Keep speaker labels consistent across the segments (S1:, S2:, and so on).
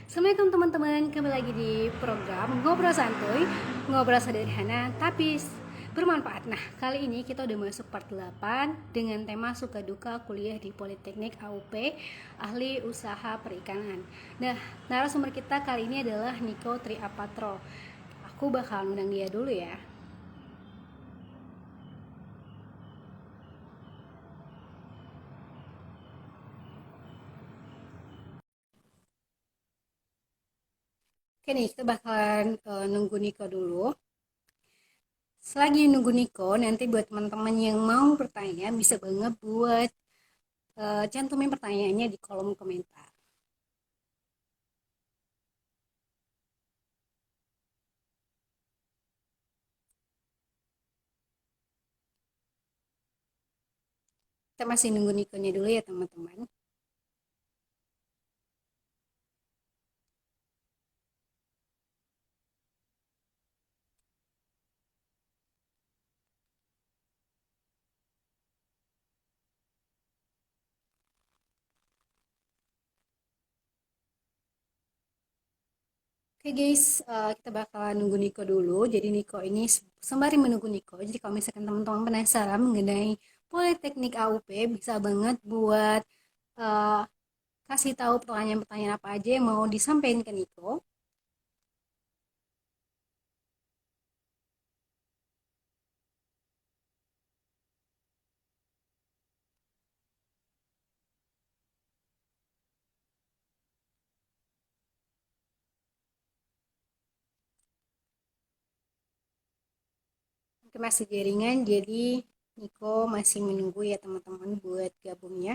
S1: Assalamualaikum teman-teman, kembali lagi di program Ngobrol Santuy, Ngobrol Sederhana tapi bermanfaat. Nah, kali ini kita udah masuk part 8 dengan tema suka duka kuliah di Politeknik AUP, ahli usaha perikanan. Nah, narasumber kita kali ini adalah Niko Triapatro. Aku bakal undang dia dulu ya. Oke nih, kita bakalan nunggu Niko dulu. Selagi nunggu Niko, nanti buat teman-teman yang mau bertanya bisa banget buat cantumin pertanyaannya di kolom komentar. Kita masih nunggu Nikonya dulu ya teman-teman. Oke guys, kita bakalan nunggu Niko dulu. Jadi Niko ini sembari menunggu Niko. Jadi kalau misalkan teman-teman penasaran mengenai Politeknik AUP, bisa banget buat uh, kasih tahu pertanyaan-pertanyaan apa aja yang mau disampaikan ke Niko. Itu masih jaringan, jadi Niko masih menunggu ya teman-teman buat gabungnya.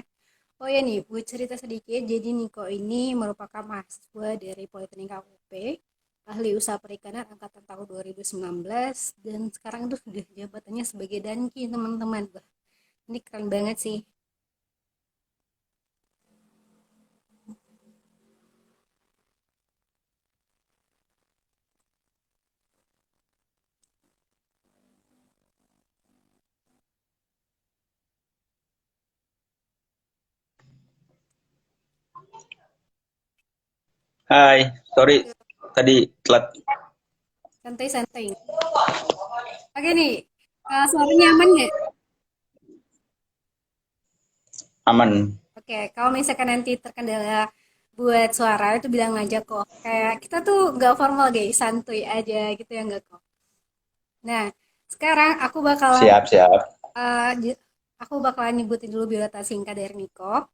S1: Oh ya nih, buat cerita sedikit, jadi Niko ini merupakan mahasiswa dari Politeknik AUP, ahli usaha perikanan angkatan tahun 2019, dan sekarang itu sudah jabatannya sebagai Danki teman-teman. Wah, ini keren banget sih.
S2: Hai, sorry tadi telat.
S1: Santai-santai. Oke nih, suaranya aman nggak?
S2: Aman.
S1: Oke, kalau misalkan nanti terkendala buat suara itu bilang aja kok. Kayak kita tuh nggak formal guys, santuy aja gitu ya nggak kok. Nah, sekarang
S2: Siap, siap.
S1: eh, aku bakalan nyebutin dulu biodata singkat dari Niko.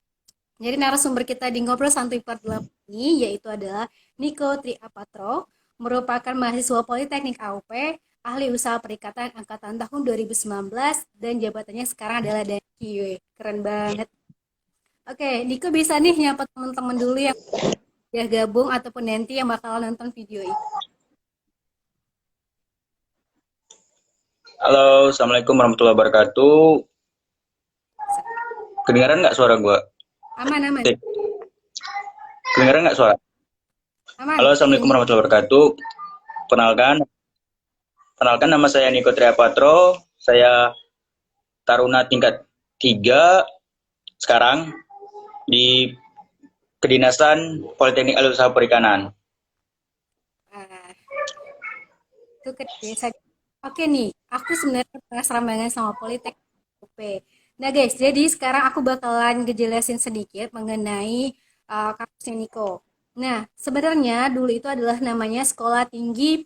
S1: Jadi narasumber kita di Ngobrol Santuy Part 8 ini yaitu adalah Niko Triapatro, merupakan mahasiswa Politeknik AUP, ahli usaha perikatan angkatan tahun 2019 dan jabatannya sekarang adalah Danki. Keren banget. Oke, Niko bisa nih nyapa teman-teman dulu yang udah gabung ataupun nanti yang bakal nonton video ini.
S2: Halo, Assalamualaikum warahmatullahi wabarakatuh. Kedengaran nggak suara gua?
S1: Aman, aman,
S2: Cek. Kedengaran nggak suara?
S1: aman.
S2: Halo,
S1: Ini
S2: Assalamualaikum warahmatullahi wabarakatuh. Kenalkan, kenalkan nama saya Niko Triapatro. Saya taruna tingkat 3 sekarang di Kedinasan Politeknik Alur Usaha Perikanan.
S1: ah, itu ke desa. Oke nih, aku sebenarnya penasaran banget sama Politeknik UP. Nah guys, jadi sekarang aku bakalan ngejelasin sedikit mengenai kampusnya Niko. Nah, sebenarnya dulu itu adalah namanya Sekolah Tinggi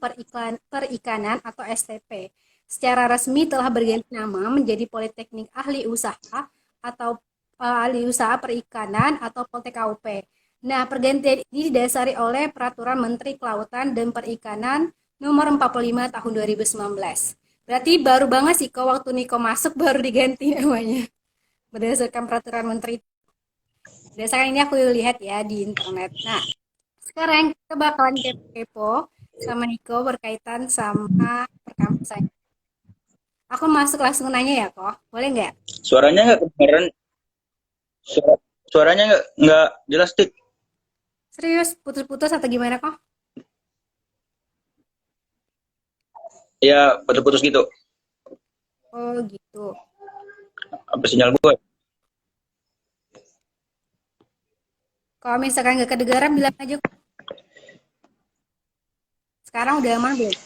S1: Perikanan atau STP. Secara resmi telah berganti nama menjadi Politeknik Ahli Usaha atau Ahli Usaha Perikanan atau Poltek AUP. Nah, pergantian ini didasari oleh Peraturan Menteri Kelautan dan Perikanan nomor 45 tahun 2019. Berarti baru banget sih kok waktu Niko masuk baru diganti namanya berdasarkan peraturan menteri. Berdasarkan ini aku lihat ya di internet. Nah, sekarang kita bakalan kepo sama Niko berkaitan sama perkampusan. Aku masuk langsung nanya ya kok, boleh nggak?
S2: Suaranya nggak kedengaran? Suaranya nggak jelas, Tik.
S1: Serius, putus-putus atau gimana kok?
S2: Ya, putus-putus gitu.
S1: Oh gitu.
S2: Apa sinyal gua?
S1: Kalau misalkan nggak kedengaran bilang aja. sekarang udah aman belum?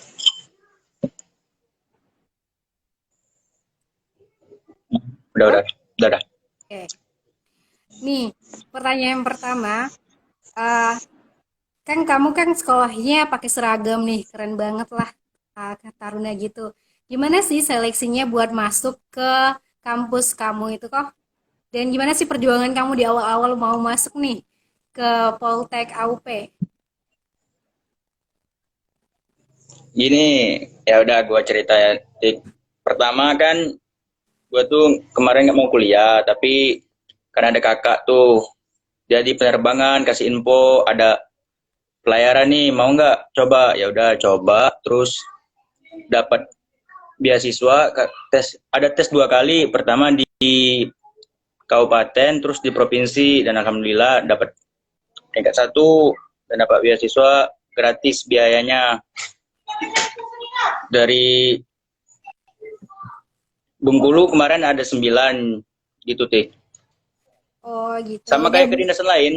S2: Udah,
S1: Oh,
S2: udah, udah, udah.
S1: oke. Nih, pertanyaan pertama, eh, kan kamu kan sekolahnya pakai seragam nih, keren banget lah, ke Taruna gitu. Gimana sih seleksinya buat masuk ke kampus kamu itu kok? Dan gimana sih perjuangan kamu di awal-awal mau masuk nih ke Poltek AUP?
S2: Gini, ya udah gue cerita ya. Tik. Pertama kan gue tuh kemarin nggak mau kuliah, tapi karena ada kakak tuh jadi penerbangan kasih info ada pelayaran nih mau nggak coba, ya udah coba terus dapat beasiswa tes, ada tes 2 kali, pertama di kabupaten terus di provinsi, dan alhamdulillah dapat tingkat 1 dan dapat beasiswa gratis biayanya dari Bengkulu. Kemarin ada 9 gitu Tik,
S1: Oh gitu.
S2: sama
S1: Dan
S2: kayak kedinasan lain.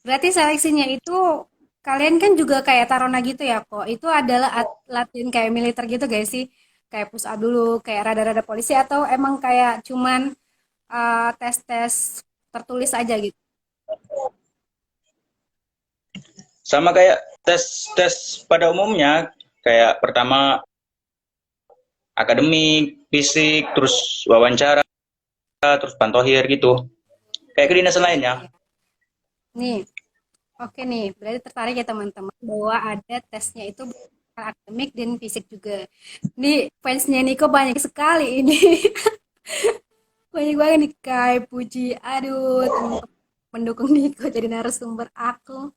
S1: berarti seleksinya itu kalian kan juga kayak Taruna gitu ya kok. Itu adalah latihan kayak militer gitu guys sih? Kayak push up dulu, kayak rada-rada polisi atau emang kayak cuman tes-tes tertulis aja gitu?
S2: Sama kayak tes tes pada umumnya, kayak pertama akademik fisik terus wawancara terus pantohir gitu kayak kedinasan lainnya.
S1: Iya. Nih, oke nih. Berarti tertarik ya teman-teman bahwa ada tesnya itu bukan akademik dan fisik juga. Nih, fansnya Niko banyak sekali ini. Banyak banget nih Kai, Puji. Aduh, teman-teman mendukung Niko jadi narasumber aku.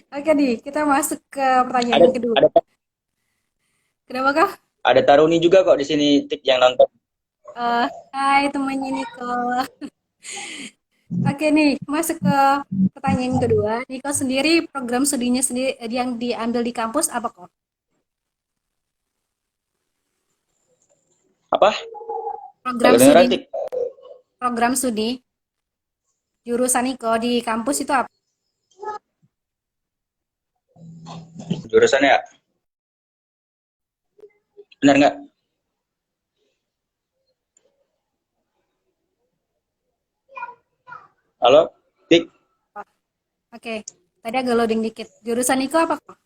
S1: Oke nih, kita masuk ke
S2: ada
S1: pertanyaan kedua.
S2: ada
S1: Kenapa kah?
S2: ada Taruni juga kok di sini Tik yang nonton.
S1: Hai temannya Niko. Oke nih, masuk ke pertanyaan kedua. Niko sendiri program studinya sendiri yang diambil di kampus apa kok?
S2: Apa nggak
S1: Program studi,
S2: kedengeran Tik?
S1: program studi jurusan Niko di kampus itu apa?
S2: Jurusannya ya? Benar nggak? Halo Tik.
S1: Oke, tadi agak loading dikit. Jurusan Niko apa kok?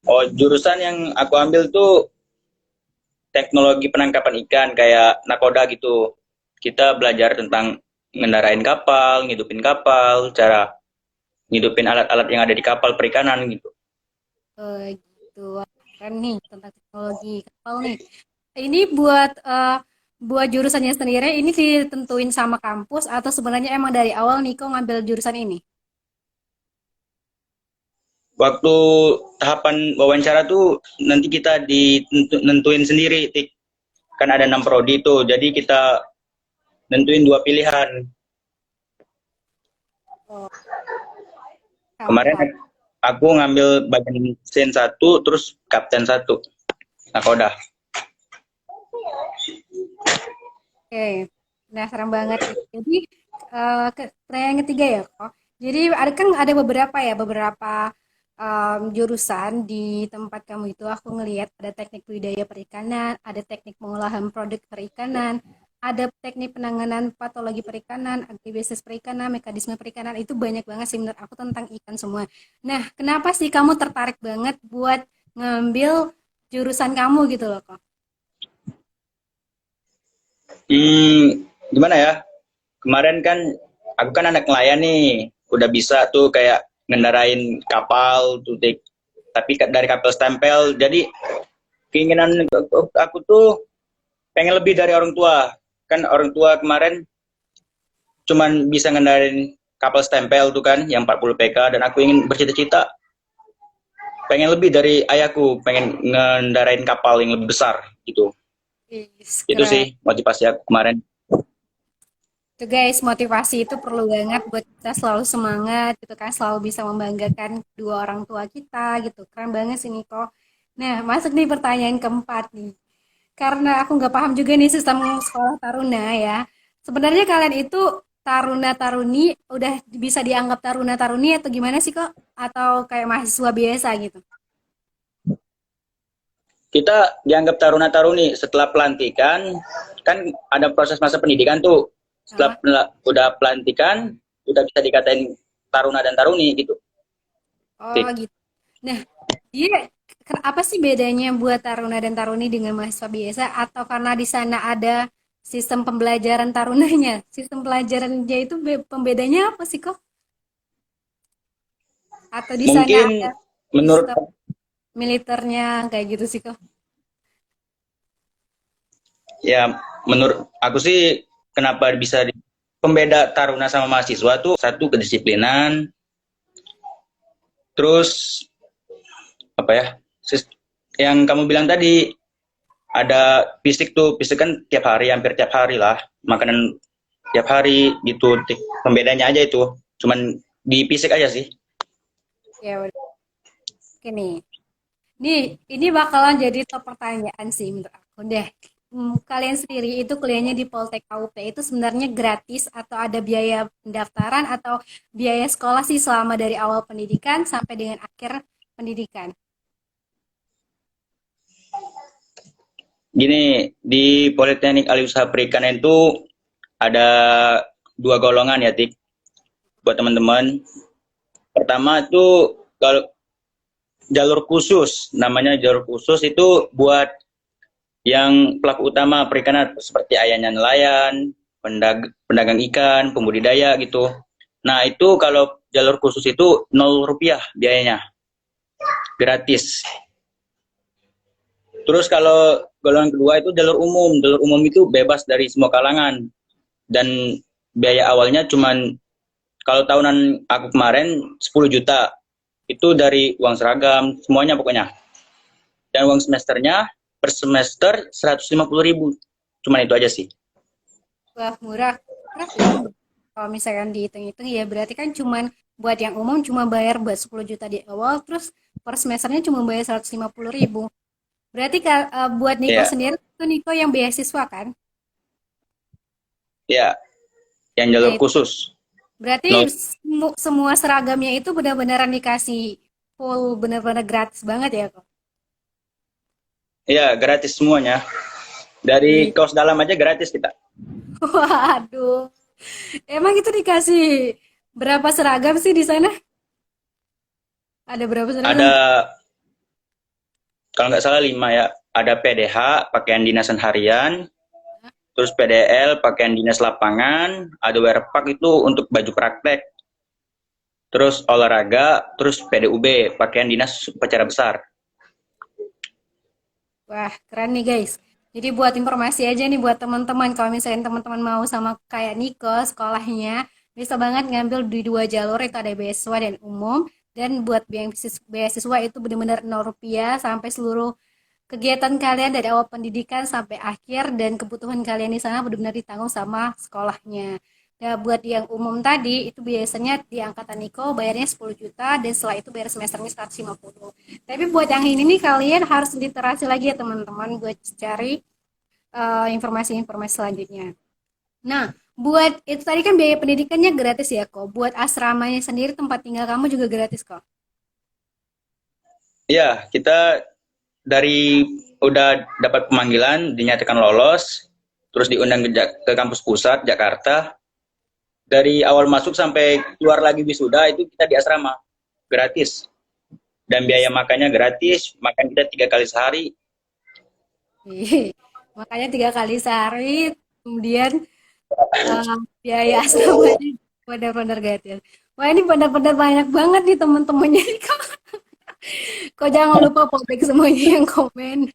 S2: Oh, jurusan yang aku ambil tuh teknologi penangkapan ikan kayak nakoda gitu. Kita belajar tentang ngendarain kapal, ngidupin kapal, cara ngidupin alat-alat yang ada di kapal perikanan gitu.
S1: Gitu. Wah, keren nih tentang teknologi kapal nih. Ini buat jurusannya sendiri ini ditentuin sama kampus atau sebenarnya emang dari awal Niko ngambil jurusan ini?
S2: Waktu tahapan wawancara tuh nanti kita nentuin sendiri, Tik. Kan ada 6 prodi tuh, jadi kita nentuin 2 pilihan.
S1: Oh,
S2: Kemarin
S1: paham.
S2: aku ngambil bagian sen 1, terus kapten 1. Nakoda.
S1: Oke, penasaran banget nih. Jadi pertanyaan ketiga ya kok. Jadi ada beberapa ya beberapa jurusan di tempat kamu itu aku ngelihat ada teknik budidaya perikanan, ada teknik pengolahan produk perikanan, ada teknik penanganan patologi perikanan, agribisnis perikanan, mekanisme perikanan itu banyak banget sih menurut aku tentang ikan semua. Nah, kenapa sih kamu tertarik banget buat ngambil jurusan kamu gitu loh kok?
S2: Gimana ya? Kemarin kan aku kan anak nelayan nih, udah bisa tuh kayak ngendarain kapal tuh, Tik. Tapi dari kapal stempel, jadi keinginan aku tuh pengen lebih dari orang tua. Kan orang tua kemarin cuman bisa ngendarain kapal stempel tuh kan yang 40 PK, dan aku ingin bercita-cita pengen lebih dari ayahku, pengen ngendarain kapal yang lebih besar gitu.
S1: Is,
S2: Itu
S1: keren.
S2: sih motivasi aku kemarin.
S1: Itu guys, motivasi itu perlu banget buat kita selalu semangat gitu kan, selalu bisa membanggakan dua orang tua kita gitu. Keren banget sih Niko. Nah, masuk nih pertanyaan keempat nih. Karena aku nggak paham juga nih sistem sekolah Taruna ya. Sebenarnya kalian itu taruna-taruni udah bisa dianggap taruna-taruni atau gimana sih kok? Atau kayak mahasiswa biasa gitu?
S2: Kita dianggap taruna-taruni setelah pelantikan, kan ada proses masa pendidikan tuh. Setelah
S1: Ah,
S2: udah pelantikan, udah bisa dikatain taruna dan taruni gitu.
S1: oh
S2: Tik.
S1: gitu. Nah, dia apa sih bedanya buat taruna dan taruni dengan mahasiswa biasa? Atau karena di sana ada sistem pembelajaran tarunanya? Sistem pelajarannya itu pembedanya apa sih kok? Atau di sana
S2: Mungkin
S1: ada
S2: menurut
S1: sistem militernya kayak gitu sih kok?
S2: ya menurut aku sih kenapa bisa pembeda taruna sama mahasiswa tuh satu kedisiplinan, terus apa ya? Yang kamu bilang tadi ada fisik tuh, fisik kan tiap hari, hampir tiap hari lah, makanan tiap hari gitu. Pembedanya aja itu, cuman di fisik aja sih.
S1: Ya udah. Oke nih. Nih, ini bakalan jadi top pertanyaan sih menurut aku deh. Kalian sendiri itu kuliahnya di Poltek KUP itu sebenarnya gratis atau ada biaya pendaftaran atau biaya sekolah sih selama dari awal pendidikan sampai dengan akhir pendidikan?
S2: Gini, di Politeknik Aliyusaha Perikanan itu ada dua golongan ya, Tik, buat teman-teman. Pertama itu kalau jalur khusus, namanya jalur khusus itu buat yang pelaku utama perikanan seperti ayahnya nelayan, pedagang ikan, pembudidaya gitu. Nah itu kalau jalur khusus itu 0 rupiah biayanya, gratis. Terus kalau golongan kedua itu jalur umum. Jalur umum itu bebas dari semua kalangan. Dan biaya awalnya cuman kalau tahunan aku kemarin 10 juta. Itu dari uang seragam, semuanya pokoknya. Dan uang semesternya per semester 150.000. Cuman itu aja sih.
S1: Wah, murah. Murah ya. Kalau misalkan dihitung-hitung ya berarti kan cuman buat yang umum cuma bayar buat 10 juta di awal terus per semesternya cuma bayar 150.000. Berarti buat Niko
S2: Ya,
S1: sendiri itu Niko yang beasiswa kan?
S2: ya, yang
S1: Nah,
S2: jalur khusus.
S1: berarti
S2: No,
S1: semua seragamnya itu benar-benar dikasih full benar-benar gratis banget ya kok.
S2: ya, gratis semuanya. Dari
S1: Ih,
S2: kaos dalam aja gratis kita.
S1: waduh. Emang itu dikasih berapa seragam sih di sana? Ada berapa seragam?
S2: Ada, kalau nggak salah 5 ya. Ada PDH, pakaian dinasan harian. Terus PDL, pakaian dinas lapangan. Ada wearpack itu untuk baju praktek. Terus olahraga, terus PDUB, pakaian dinas upacara besar.
S1: Wah, keren nih guys. Jadi buat informasi aja nih buat teman-teman kalau misalnya teman-teman mau sama kayak Niko sekolahnya bisa banget ngambil di dua jalur itu ada beasiswa dan umum dan buat beasiswa itu benar-benar 0 rupiah sampai seluruh kegiatan kalian dari awal pendidikan sampai akhir dan kebutuhan kalian di sana benar-benar ditanggung sama sekolahnya. Nah, buat yang umum tadi itu biasanya di angkatan Niko bayarnya 10 juta dan setelah itu bayar semesternya 150. Tapi buat yang ini nih kalian harus literasi lagi ya teman-teman buat cari informasi-informasi selanjutnya. Nah, buat itu tadi kan biaya pendidikannya gratis ya kok. Buat asramanya sendiri tempat tinggal kamu juga gratis kok.
S2: Ya, kita dari udah dapat pemanggilan, dinyatakan lolos, terus diundang ke kampus pusat Jakarta. Dari awal masuk sampai keluar lagi wisuda itu kita di asrama gratis. Dan biaya makannya gratis, makan kita 3 kali sehari.
S1: Makanya 3 kali sehari, kemudian biaya asramanya benar-benar gratis. Wah ini benar-benar banyak banget nih teman-temannya nih kok. Kok jangan lupa follow semuanya yang komen.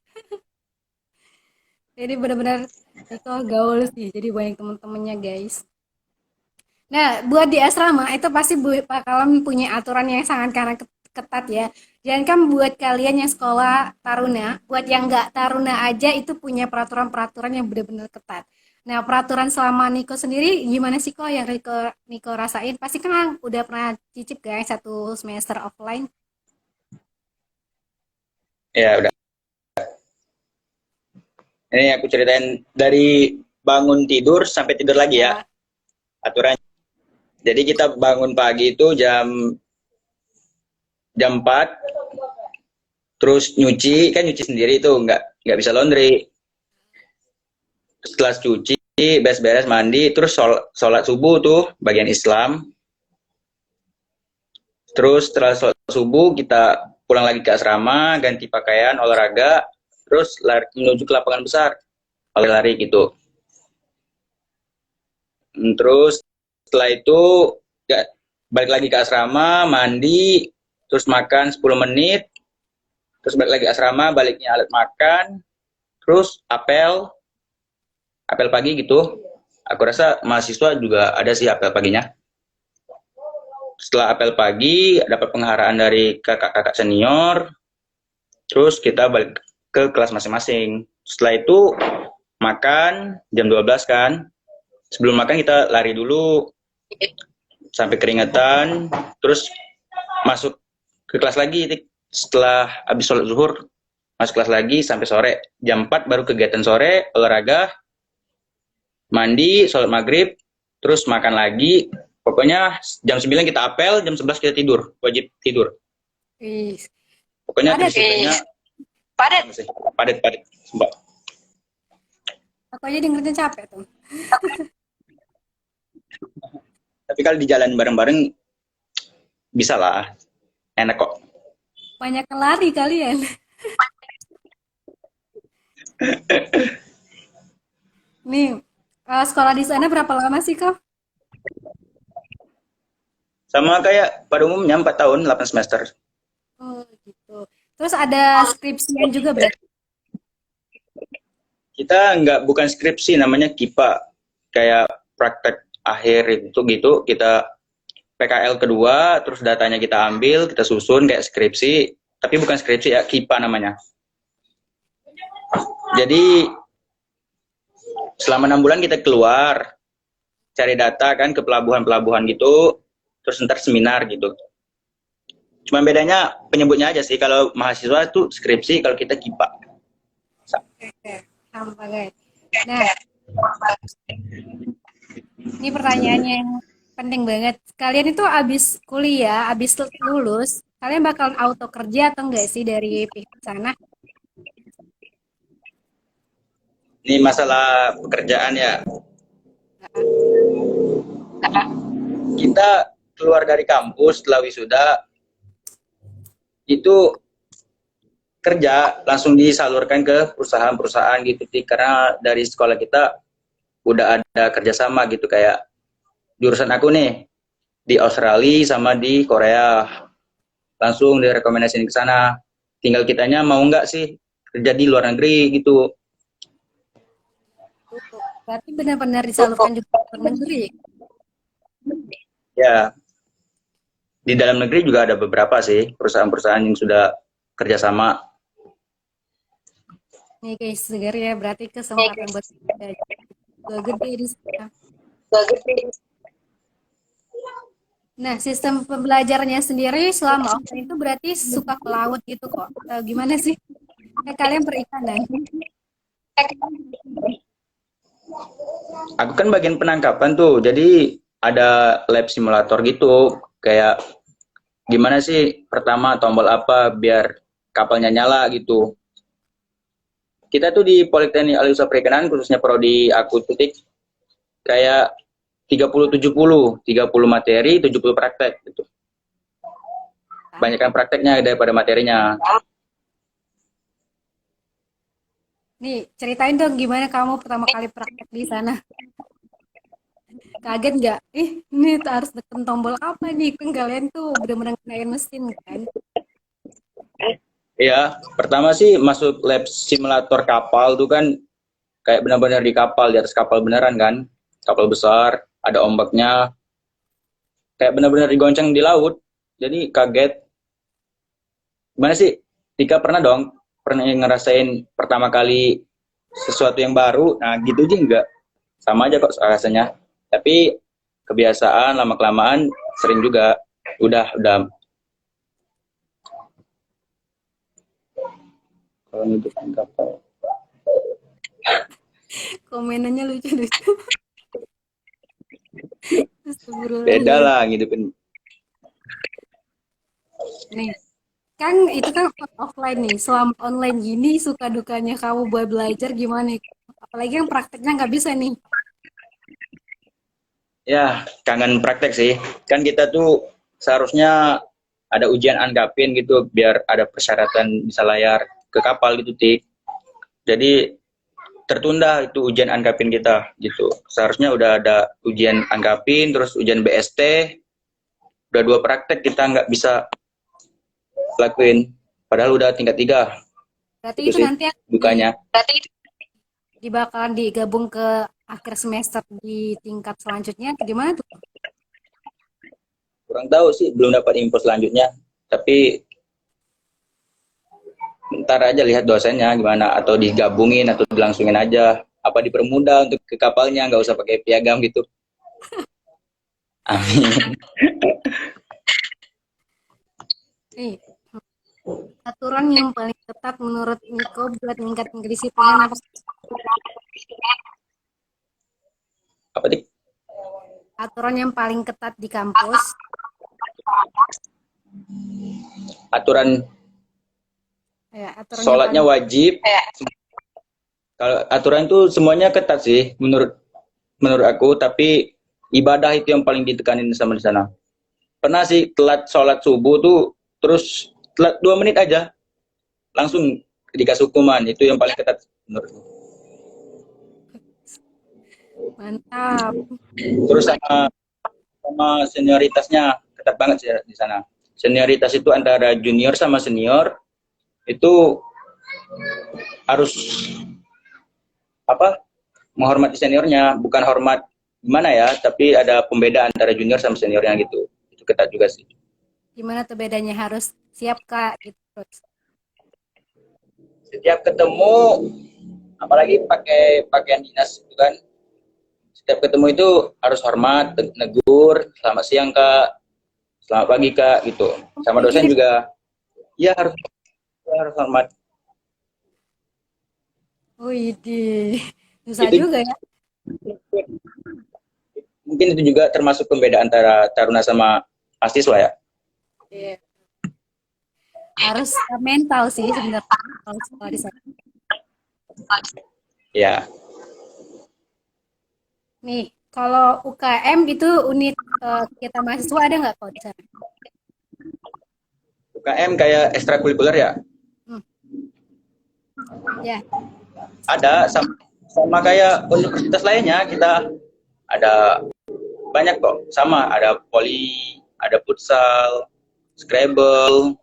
S1: Jadi benar-benar itu gaul sih. Jadi banyak teman-temannya guys. Nah, buat di asrama itu pasti bakalan punya aturan yang sangat karena ketat ya. Jangan kan buat kalian yang sekolah taruna, buat yang nggak taruna aja itu punya peraturan-peraturan yang benar-benar ketat. Nah, peraturan selama Niko sendiri gimana sih kok yang Niko rasain? Pasti kan udah pernah cicip guys 1 semester offline.
S2: Ya udah. Ini aku ceritain dari bangun tidur sampai tidur lagi ya
S1: Ya,
S2: aturan. Jadi kita bangun pagi itu jam jam 4, terus nyuci, kan nyuci sendiri itu nggak bisa laundry. Setelah cuci, beres-beres mandi, terus sholat subuh tuh bagian Islam. Terus setelah sholat subuh kita pulang lagi ke asrama, ganti pakaian, olahraga, terus lari, menuju ke lapangan besar, lari-lari gitu. Terus setelah itu balik lagi ke asrama, mandi, terus makan 10 menit, terus balik lagi ke asrama, baliknya alat makan, terus apel pagi gitu. Aku rasa mahasiswa juga ada sih apel paginya. Setelah apel pagi, dapat penghargaan dari kakak-kakak senior, terus kita balik ke kelas masing-masing. Setelah itu makan jam 12 kan. Sebelum makan kita lari dulu sampai keringetan, terus masuk ke kelas lagi. Setelah habis sholat zuhur, masuk kelas lagi sampai sore. Jam 4 baru kegiatan sore, olahraga, mandi, sholat maghrib, terus makan lagi. Pokoknya jam 9 kita apel, jam 11 kita tidur, wajib tidur.
S1: Ih,
S2: Pokoknya
S1: padat.
S2: kedisiplinnya padat. Padat, sumpah.
S1: Aku aja dengernya capek tuh.
S2: Tapi kalau di jalan bareng-bareng bisa lah, enak kok.
S1: Banyak lari kalian. Nih, sekolah di sana berapa lama sih, Kak?
S2: Sama kayak pada umumnya 4 tahun, 8 semester.
S1: Oh, gitu. Terus ada skripsian juga berarti.
S2: Kita bukan skripsi, namanya KIPA. Kayak praktek akhir itu gitu, kita PKL kedua, terus datanya kita ambil, kita susun kayak skripsi, tapi bukan skripsi ya, KIPA namanya. Jadi selama 6 bulan kita keluar, cari data kan ke pelabuhan-pelabuhan gitu, terus ntar seminar gitu. Cuma bedanya penyebutnya aja sih, kalau mahasiswa itu skripsi, kalau kita KIPA.
S1: Oke, sama banget. Nah, ini pertanyaannya yang penting banget. Kalian itu abis kuliah, abis lulus, kalian bakalan auto kerja atau enggak sih dari pihak sana?
S2: Ini masalah pekerjaan ya. Kita keluar dari kampus setelah wisuda, itu kerja langsung disalurkan ke perusahaan-perusahaan gitu sih, karena dari sekolah kita udah ada kerjasama gitu, kayak jurusan aku nih di Australia sama di Korea, langsung direkomendasiin ke sana. Tinggal kitanya mau nggak sih kerja di luar negeri gitu.
S1: Berarti benar-benar disalurkan juga ke luar negeri.
S2: Ya, di dalam negeri juga ada beberapa sih perusahaan-perusahaan yang sudah kerjasama.
S1: Nih guys, segar ya, berarti kesempatan buat kita juga gede di sana. Nah, sistem pembelajarannya sendiri selama offline itu berarti suka ke laut gitu kok. Gimana sih? Kalian perikanan.
S2: Aku kan bagian penangkapan tuh, jadi ada lab simulator gitu, kayak gimana sih pertama tombol apa biar kapalnya nyala gitu. Kita tuh di Politeknik Al-Usaha Perikanan, khususnya prodi aku tutik, kayak 30-70, 30 materi, 70 praktek gitu. Banyakkan prakteknya daripada materinya.
S1: Nih, ceritain dong gimana kamu pertama kali praktek di sana. Kaget nggak? Ini harus tekan tombol apa nih? Kan kalian tuh bener-bener ngenain mesin kan?
S2: Iya, pertama sih masuk lab simulator kapal tuh kan kayak benar-benar di kapal, di atas kapal beneran kan. Kapal besar, ada ombaknya, kayak benar-benar digoncang di laut. Jadi kaget. Gimana sih? Tika pernah dong, pernah ngerasain pertama kali sesuatu yang baru. Nah, gitu aja enggak. Sama aja kok rasanya. Tapi kebiasaan lama-kelamaan sering juga. Udah. Kalau ngidupin kapal.
S1: Komenannya lucu-lucu.
S2: Beda
S1: Astagfirullahaladzim.
S2: lah ngidupin.
S1: Nih, kan itu kan offline nih. Selama online gini, suka dukanya kamu buat belajar gimana? Apalagi yang prakteknya nggak bisa nih.
S2: Ya, kangen praktek sih. Kan kita tuh seharusnya ada ujian anggapin gitu biar ada persyaratan bisa layar ke kapal gitu, Tik. Jadi tertunda itu ujian anggapin kita gitu. Seharusnya udah ada ujian anggapin, terus ujian BST, udah 2 praktek kita nggak bisa lakuin. Padahal udah tingkat 3.
S1: Berarti
S2: Itu
S1: itu
S2: sih
S1: nanti
S2: dukanya.
S1: bakalan digabung ke akhir semester di tingkat selanjutnya. Gimana tuh?
S2: Kurang tahu sih, belum dapat info selanjutnya. Tapi ntar aja lihat dosennya gimana, atau digabungin atau dilangsungin aja, apa dipermudah untuk ke kapalnya, nggak usah pakai piagam gitu. Amin.
S1: Nih, aturan yang paling ketat menurut Niko buat meningkat kedisiplinan apa?
S2: Apa nih?
S1: Aturan yang paling ketat di kampus.
S2: Aturan
S1: Ya, aturan yang
S2: sholatnya
S1: paling
S2: wajib. Kalau aturan itu semuanya ketat sih menurut aku, tapi ibadah itu yang paling ditekanin sama di sana. Pernah sih telat sholat subuh tuh, terus telat 2 menit aja langsung dikasih hukuman. Itu yang paling ketat menurutku.
S1: mantap.
S2: Terus sama senioritasnya ketat banget sih di sana. Senioritas itu antara junior sama senior itu harus apa, menghormati seniornya, bukan hormat gimana ya, tapi ada pembeda antara junior sama seniornya gitu. Itu ketat juga sih.
S1: Gimana tuh bedanya harus siap Kak gitu terus.
S2: Setiap ketemu, apalagi pakai pakaian dinas itu kan, setiap ketemu itu harus hormat, negur, selamat siang kak, selamat pagi kak gitu. Sama
S1: Kayak
S2: dosen
S1: gini,
S2: juga, ya harus hormat.
S1: wih, susah
S2: Itu
S1: juga ya.
S2: mungkin itu juga termasuk pembeda antara taruna sama mahasiswa ya.
S1: Iya. Harus mental sih sebenarnya kalau sekolah di sana.
S2: Ya,
S1: Nih, kalau UKM itu unit kegiatan mahasiswa ada nggak kalau di sana?
S2: UKM kayak ekstrakurikuler ya,
S1: Hmm, ya,
S2: ada sama kayak universitas lainnya, kita ada banyak kok, sama ada poli, ada futsal, scrabble,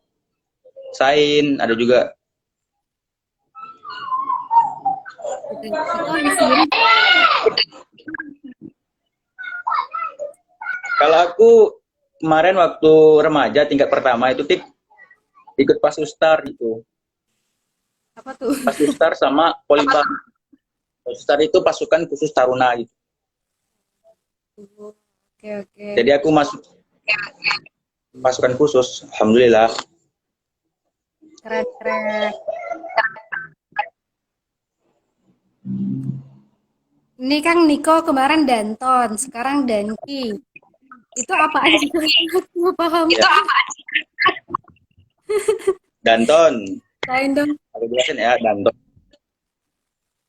S2: sain, ada juga.
S1: gitu. Itu sendiri
S2: Kalau aku kemarin waktu remaja tingkat pertama itu ikut Pasustar gitu.
S1: apa tuh?
S2: Pasustar sama Polibag. Pasustar itu pasukan khusus taruna gitu.
S1: Oke, oke.
S2: Jadi aku masuk pasukan khusus, alhamdulillah.
S1: Keren, keren. Ini kan Niko kemarin Danton, sekarang Danki. Itu apaan sih? Aku nggak paham.
S2: Ya. Danton,
S1: Lain dong.
S2: aku jelasin ya, Danton.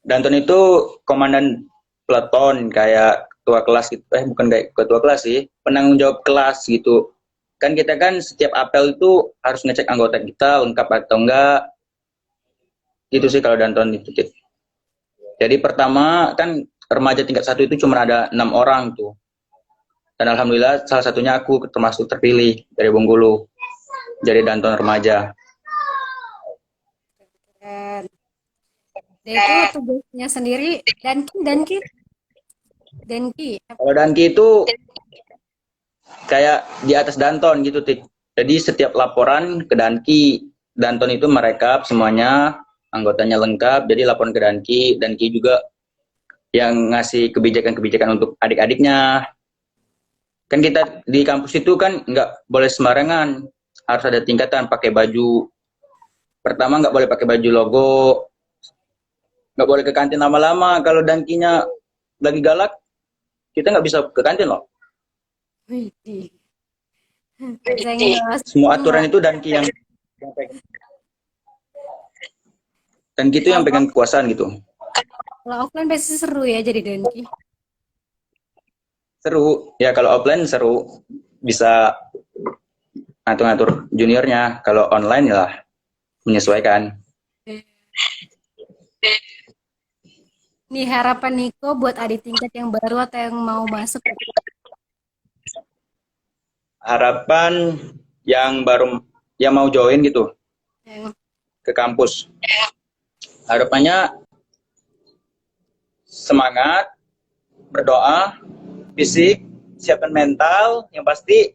S2: Danton itu komandan peleton, kayak ketua kelas gitu. Bukan kayak ketua kelas sih, penanggung jawab kelas gitu. Kan kita kan setiap apel itu harus ngecek anggota kita lengkap atau enggak. Gitu sih kalau Danton itu. Jadi pertama kan remaja tingkat 1 itu cuma ada 6 orang tuh. Dan alhamdulillah salah satunya aku termasuk terpilih dari Bengkulu. Jadi Danton remaja.
S1: Keren. Dia itu tugasnya sendiri Danki.
S2: Kalau Danki itu kayak di atas Danton gitu, Tik. Jadi setiap laporan ke Danki, Danton itu merekap semuanya, anggotanya lengkap, jadi laporan ke Danki, Danki juga yang ngasih kebijakan-kebijakan untuk adik-adiknya. Kan kita di kampus itu kan nggak boleh sembarangan, harus ada tingkatan, pakai baju. Pertama nggak boleh pakai baju logo, nggak boleh ke kantin lama-lama. Kalau Dankinya lagi galak, kita nggak bisa ke kantin loh.
S1: Widih, bersaingnya lolos
S2: Semua
S1: semua.
S2: aturan itu dan gitu yang
S1: Kalau
S2: pegang kekuasaan gitu.
S1: kalau offline pasti seru ya jadi Denki.
S2: Seru. Ya kalau offline seru, bisa ngatur-ngatur juniornya. Kalau online ya lah menyesuaikan.
S1: Nih harapan Niko buat adik tingkat yang baru atau yang mau masuk
S2: Harapan yang baru yang mau join gitu
S1: yang
S2: ke kampus. Harapannya semangat, berdoa, fisik, siapkan mental yang pasti.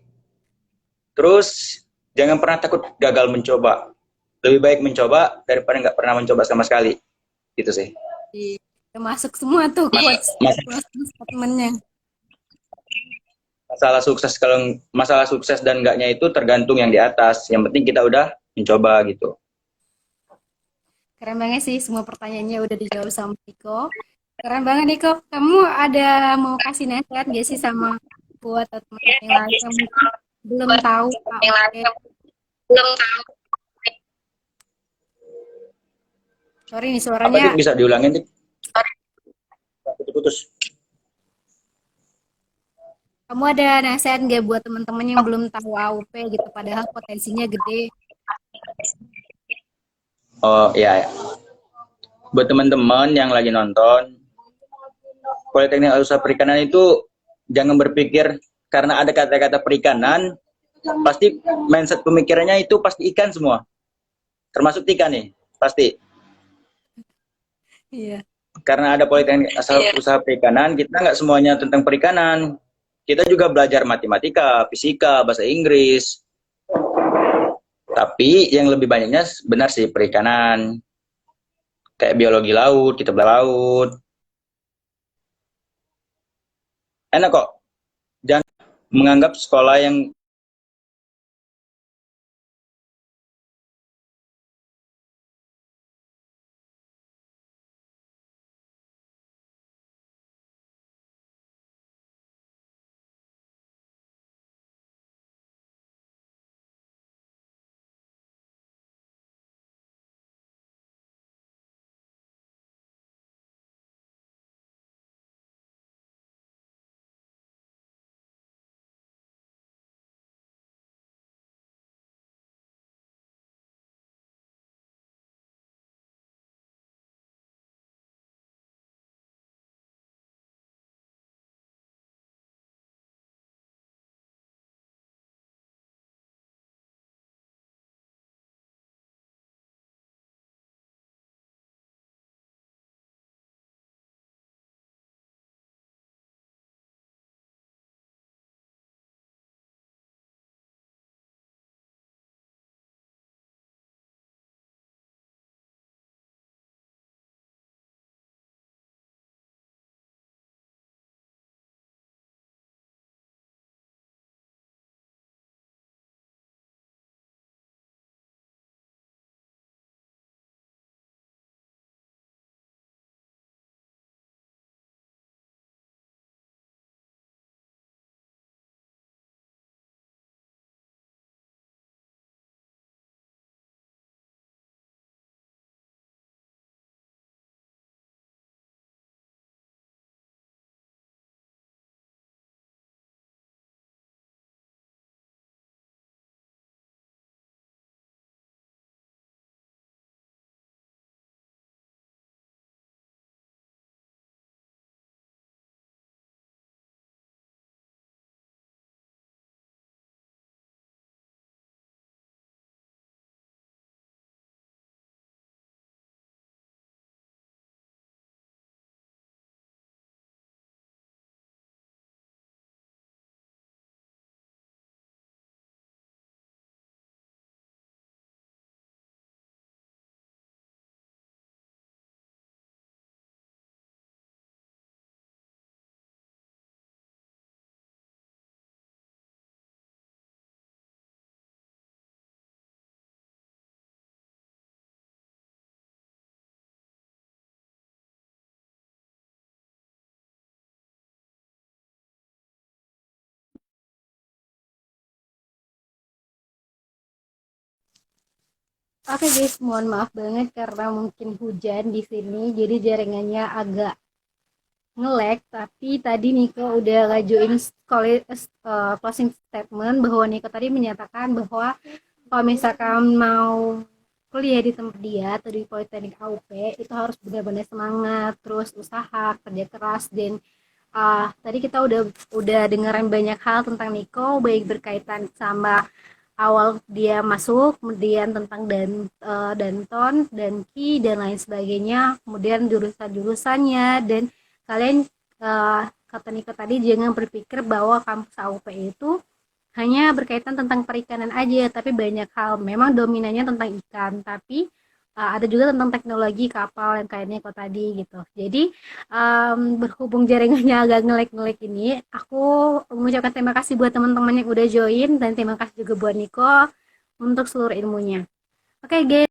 S2: Terus jangan pernah takut gagal mencoba. Lebih baik mencoba daripada nggak pernah mencoba sama sekali. Gitu sih.
S1: di masuk semua tuh quotes
S2: Mas-
S1: closing statementnya.
S2: masalah sukses kalau masalah sukses dan enggaknya itu tergantung yang di atas. Yang penting kita udah mencoba gitu.
S1: Keren banget sih semua pertanyaannya udah dijawab sama Niko. Keren banget Niko. Kamu ada mau kasih nasihat gak sih sama buat teman-teman yang lain yang mungkin belum tahu AUP? Sorry nih
S2: Apa
S1: suaranya.
S2: sih bisa diulangin? Putus-putus.
S1: Kamu ada nasihat gak buat teman-teman yang belum tahu AUP gitu padahal potensinya gede?
S2: Oh iya, ya. Buat teman-teman yang lagi nonton, Politeknik Usaha Perikanan itu jangan berpikir karena ada kata-kata perikanan, pasti mindset pemikirannya itu pasti ikan semua. Termasuk ikan nih, pasti.
S1: Iya.
S2: Karena ada Politeknik Usaha Perikanan, kita nggak semuanya tentang perikanan. Kita juga belajar matematika, fisika, bahasa Inggris. Tapi yang lebih banyaknya benar sih perikanan. Kayak biologi laut, kita belajar laut. Enak kok. Jangan menganggap sekolah yang
S1: Oke guys, mohon maaf banget karena mungkin hujan di sini, jadi jaringannya agak nge-lag. Tapi tadi Niko udah ngajuin closing statement bahwa Niko tadi menyatakan bahwa kalau misalkan mau kuliah di tempat dia atau di Politeknik AUP itu harus benar-benar semangat, terus usaha, kerja keras, dan tadi kita udah dengerin banyak hal tentang Niko, baik berkaitan sama awal dia masuk, kemudian tentang Danton, Danki, dan lain sebagainya, kemudian jurusan-jurusannya, dan kalian kata Niko tadi jangan berpikir bahwa kampus AUP itu hanya berkaitan tentang perikanan aja, tapi banyak hal. Memang dominannya tentang ikan, tapi ada juga tentang teknologi kapal yang kayaknya kok tadi gitu. Jadi berhubung jaringannya agak ngelek-ngelek ini, aku mengucapkan terima kasih buat teman-teman yang udah join dan terima kasih juga buat Niko untuk seluruh ilmunya. Oke, guys.